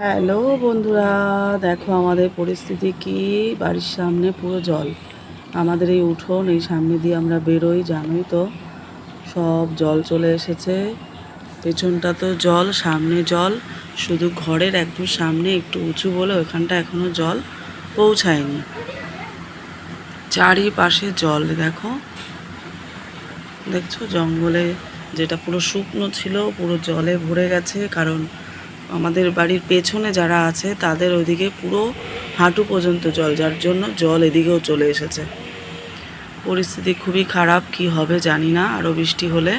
Hello বন্ধুরা, দেখো আমাদের পরিস্থিতি কি। বাড়ির সামনে পুরো জল। আমাদের এই উঠোন, এই সামনে দিয়ে আমরা বেরোই, জানোই তো। সব জল চলে এসেছে। পেছনটা তো জল, সামনে জল। শুধু ঘরের একদম সামনে একটু উঁচু বলে ওখানটা এখনো জল পৌঁছায়নি। চারিপাশে জল, দেখো, দেখছো জঙ্গলে যেটা পুরো শুকনো ছিল পুরো জলে ভরে গেছে। কারণ আমাদের বাড়ির পেছনে যারা আছে তাদের ওইদিকে পুরো হাঁটু পর্যন্ত জল, যার জন্য জল এদিকেও চলে এসেছে। পরিস্থিতি খুবই খারাপ, কি হবে জানি না আরও বৃষ্টি হলে।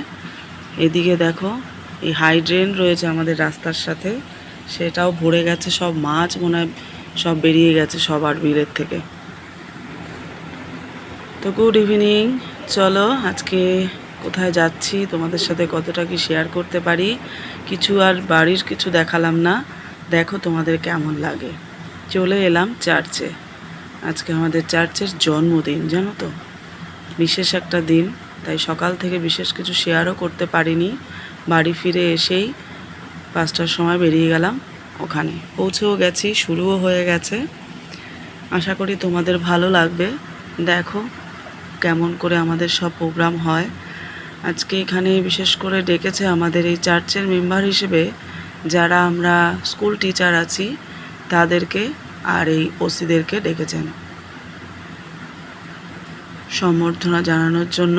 এদিকে দেখো, এই হাই ড্রেন রয়েছে আমাদের রাস্তার সাথে, সেটাও ভরে গেছে। সব মাছ মনে হয় সব বেরিয়ে গেছে সবার বিলের থেকে। তো গুড ইভিনিং। চলো আজকে কোথায় যাচ্ছি, তোমাদের সাথে কতটা কি শেয়ার করতে পারি। কিছু আর বাড়ির কিছু দেখালাম না, দেখো তোমাদের কেমন লাগে। চলে এলাম চার্চে। আজকে আমাদের চার্চের জন্মদিন, জানো তো, বিশেষ একটা দিন। তাই সকাল থেকে বিশেষ কিছু শেয়ারও করতে পারিনি। বাড়ি ফিরে এসেই 5টার সময় বেরিয়ে গেলাম, ওখানে পৌঁছেও গেছি, শুরুও হয়ে গেছে। আশা করি তোমাদের ভালো লাগবে। দেখো কেমন করে আমাদের সব প্রোগ্রাম হয়। আজকে এখানে বিশেষ করে ডেকেছে আমাদের এই চার্চের মেম্বার হিসেবে যারা আমরা স্কুল টিচার আছি তাদেরকে, আর এই ওসিদেরকে ডেকেছেন সম্বর্ধনা জানানোর জন্য।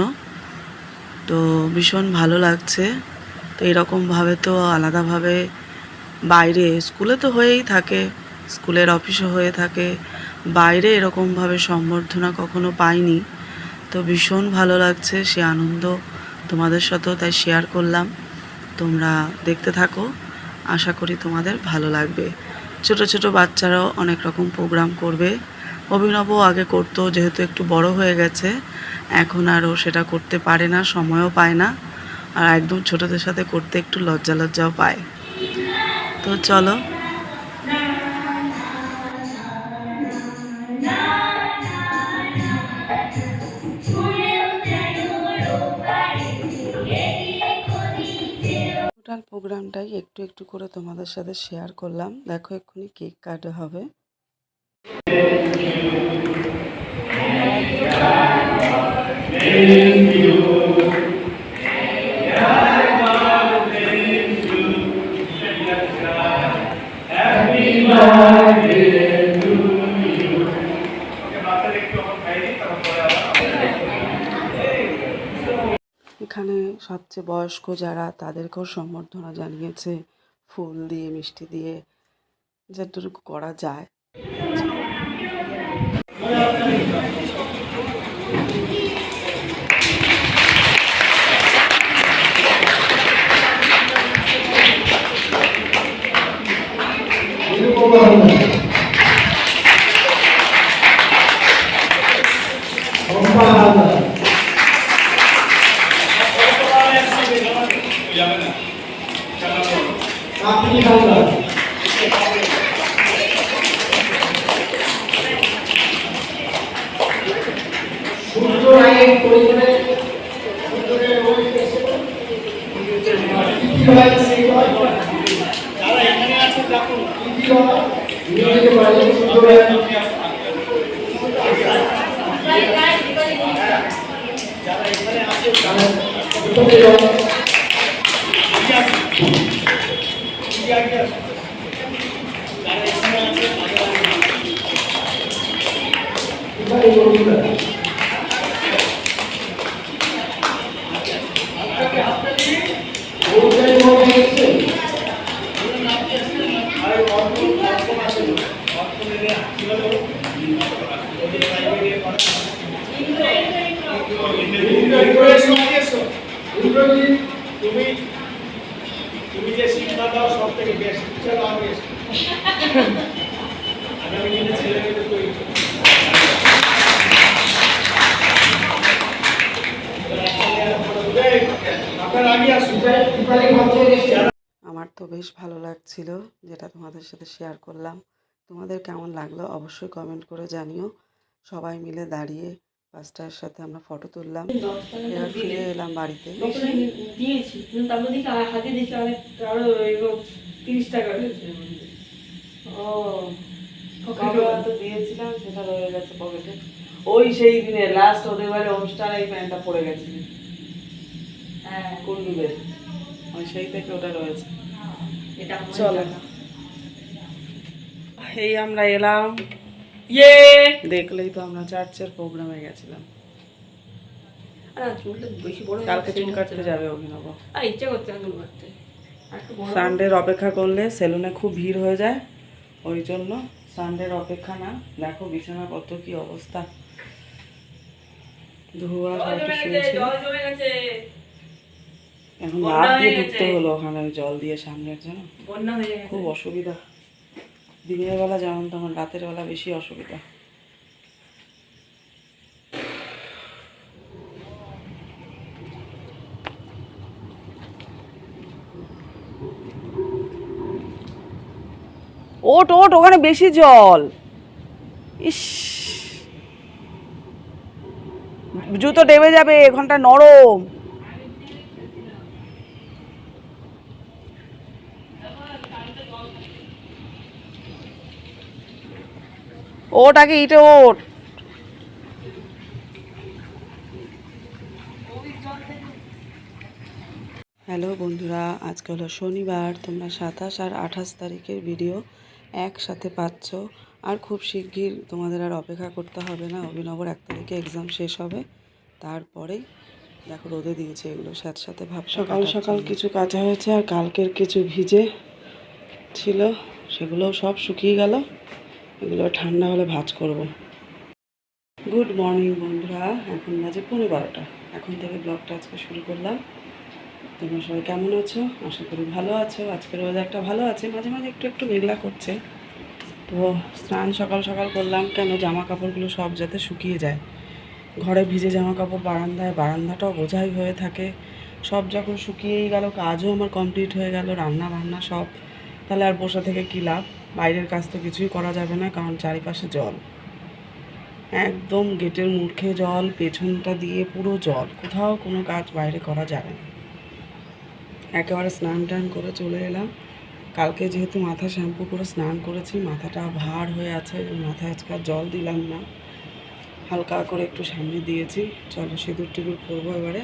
তো ভীষণ ভালো লাগছে। তো এরকমভাবে তো আলাদাভাবে বাইরে স্কুলে তো হয়েই থাকে, স্কুলের অফিসও হয়ে থাকে, বাইরে এরকমভাবে সম্বর্ধনা কখনো পাইনি। তো ভীষণ ভালো লাগছে, সে আনন্দ তোমাদের সাথেও তাই শেয়ার করলাম। তোমরা দেখতে থাকো, আশা করি তোমাদের ভালো লাগবে। ছোট ছোট বাচ্চারাও অনেক রকম প্রোগ্রাম করবে। অভিনবও আগে করতো, যেহেতু একটু বড় হয়ে গেছে এখন আরও সেটা করতে পারে না, সময়ও পায় না। আর একদম ছোটদের সাথে করতে একটু লজ্জা লজ্জাও পায়। তো চলো। টোটাল প্রোগ্রামটাই একটু একটু করে তোমাদের সাথে শেয়ার করলাম। দেখো এক্ষুনি কেক কাটা হবে। এখানে সবচেয়ে বয়স্ক যারা তাদেরকেও সম্বর্ধনা জানিয়েছে ফুল দিয়ে, মিষ্টি দিয়ে, যতটুকু করা যায়। তুমি যে শিক্ষা দাও সব থেকে বেস্ট চলো আমি আগামী দিনে ছেলে মেয়েদের তৈরি আমার তো বেশ ভালো লাগছিল, যেটা তোমাদের সাথে শেয়ার করলাম। তোমাদের কেমন লাগলো অবশ্যই কমেন্ট করে জানিও। সবাই মিলে দাঁড়িয়ে পাঁচটার সাথে আমরা ফটো তুললাম, এবার ফিরে এলাম বাড়িতে। দিয়েছি কিন্তু তারপর দেখি হাতে দেখি অনেক আরো 30 টাকা হয়েছে। ও কবে হয়তো দিয়েছিলাম, সেটা রয়ে গেছে পকেটে। ওই সেই দিনে লাস্ট ওদের বাড়ি অনুষ্ঠানে এই প্যান্টটা পরে গেছিল, হ্যাঁ কুন্ডুদের, ওই সেই থেকে ওটা রয়েছে। এটা চলো, এই আমরা এলাম। ইয়ে দেখলেই তো আমরা চার্চের প্রোগ্রামে গেছিলাম। চুলটা বেশি বড় কালকে চুল কাটতে যাবে অভিনব। ইচ্ছা করছে না চুল কাটতে। সানডের অপেক্ষা করলে সেলুনে খুব ভিড় হয়ে যায়, ওই জন্য সানডের অপেক্ষা না। দেখো বিছানা কত কি অবস্থা, ধোয়া হয়তো শুয়েছিল, এখন হাত দিয়ে ঢুকতে হলো ওখানে জল দিয়ে সামনের জন্য। বন্যা হয়ে গেছে। খুব অসুবিধা, দিনের বেলা যেমন তেমন, রাতের বেলা বেশি অসুবিধা। ওট ওট, ওখানে বেশি জল। ইস, জুতো ডেবে যাবে, এখানটা নরম। ওট আগে ইটে ওট। হ্যালো বন্ধুরা, আজকে হলো শনিবার। তোমরা 27 আর 28 তারিখের ভিডিও একসাথে পাচ্ছ। আর খুব শিগগির তোমাদের আর অপেক্ষা করতে হবে না, অভিনবর 1 তারিখে এক্সাম শেষ হবে, তারপরেই দেখো রোদে দিয়েছে এগুলো সাথে ভাব। সকাল সকাল কিছু কাঁচা হয়েছে, আর কালকের কিছু ভিজে ছিল, সেগুলো সব শুকিয়ে গেল। এগুলো ঠান্ডা হলে ভাঁজ করব। গুড মর্নিং বন্ধুরা, এখন বাজে 12:15। এখন থেকে ব্লগটা আজকে শুরু করলাম। তোমরা সবাই কেমন আছো? আশা করি ভালো আছো। আজকের ওয়েদারটা ভালো আছে, মাঝে মাঝে একটু একটু মেঘলা করছে। তো স্নান সকাল সকাল করলাম, কেন জামা কাপড়গুলো সব যাতে শুকিয়ে যায়। ঘরে ভিজে জামা কাপড় বারান্দায়, বারান্দাটাও বোঝাই হয়ে থাকে। সব যখন শুকিয়েই গেল, কাজও আমার কমপ্লিট হয়ে গেল, রান্না বান্না সব, তাহলে আর বসে থেকে কী লাভ? বাইরের কাজ তো কিছুই করা যাবে না, কারণ চারিপাশে জল, একদম গেটের মুখে জল, পেছনটা দিয়ে পুরো জল, কোথাও কোনো কাজ বাইরে করা যাবে না। একেবারে স্নান টান করে চলে এলাম। কালকে যেহেতু মাথা শ্যাম্পু করে স্নান করেছি, মাথাটা ভার হয়ে আছে, মাথায় আজকে আর জল দিলাম না, হালকা করে একটু সামনে দিয়েছি। চলো সিঁদুর টিঁদুর করবো এবারে।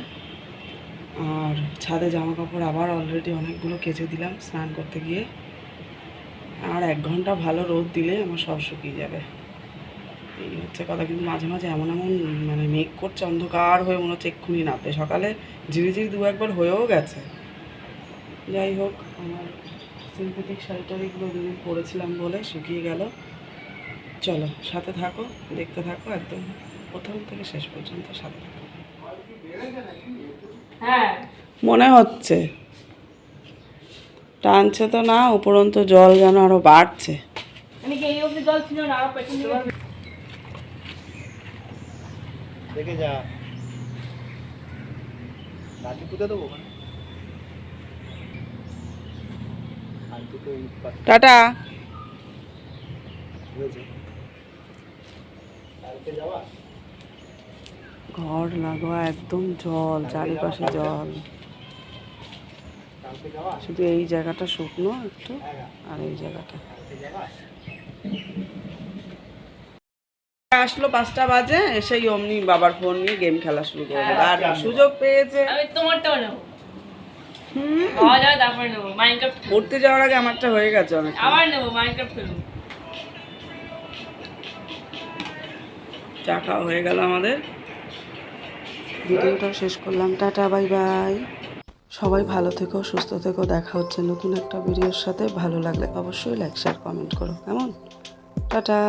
আর ছাদে জামা কাপড় আবার অলরেডি অনেকগুলো কেচে দিলাম স্নান করতে গিয়ে। আর 1 ঘন্টা ভালো রোদ দিলে আমার সব শুকিয়ে যাবে, এই হচ্ছে কথা। কিন্তু মাঝে মাঝে এমন এমন মানে মেঘ করছে, অন্ধকার হয়ে মনে হচ্ছে এক্ষুনি নামবে। সকালে ঝিরিঝিরি 2-1 বার হয়েও গেছে। যাই হোক, আমার সিনথেটিক শাড়িটারিগুলো দুদিন পরেছিলাম বলে শুকিয়ে গেল। চলো সাথে থাকো, দেখতে থাকো একদম প্রথম থেকে শেষ পর্যন্ত সাথে থাকো। হ্যাঁ মনে হচ্ছে টানছে তো না, উপরন্তু জল যেন আরো বাড়ছে। আমি কি এই অবধি জল ছিল না, আরো পেছন দিকে দেখে যা রাজি পুঁতে দেবো ওখানে। আর দুটো ইট পাতা টাটা। হয়েছে কালকে যাওয়া। ঘর লাগোয়া একদম জল, চারিপাশে জল, কালকে যাওয়া শুধু এই জায়গাটা শুকনো একটু, আর এই জায়গাটা। কালকে যাওয়া। আসলো 5টা বাজে, এসেই অমনি বাবার ফোন নিয়ে গেম খেলা শুরু করে দিল। আর সুযোগ পেয়েছে, আমি তোমারটাও নেবো। খাওয়া যাবে তারপরে নেবো মাইনক্রাফট। পড়তে যাওয়ার আগে আমারটা হয়ে গেছে অনেক। আবার নেবো মাইনক্রাফট খেলবো। চা খাওয়া হয়ে গেল আমাদের, ভিডিওটাও শেষ করলাম। Tata, bye bye. সবাই ভালো থেকো, সুস্থ থেকো। দেখা হচ্ছে নতুন একটা ভিডিওর সাথে। ভালো লাগলে অবশ্যই লাইক শেয়ার কমেন্ট করো, কেমন? টাটা।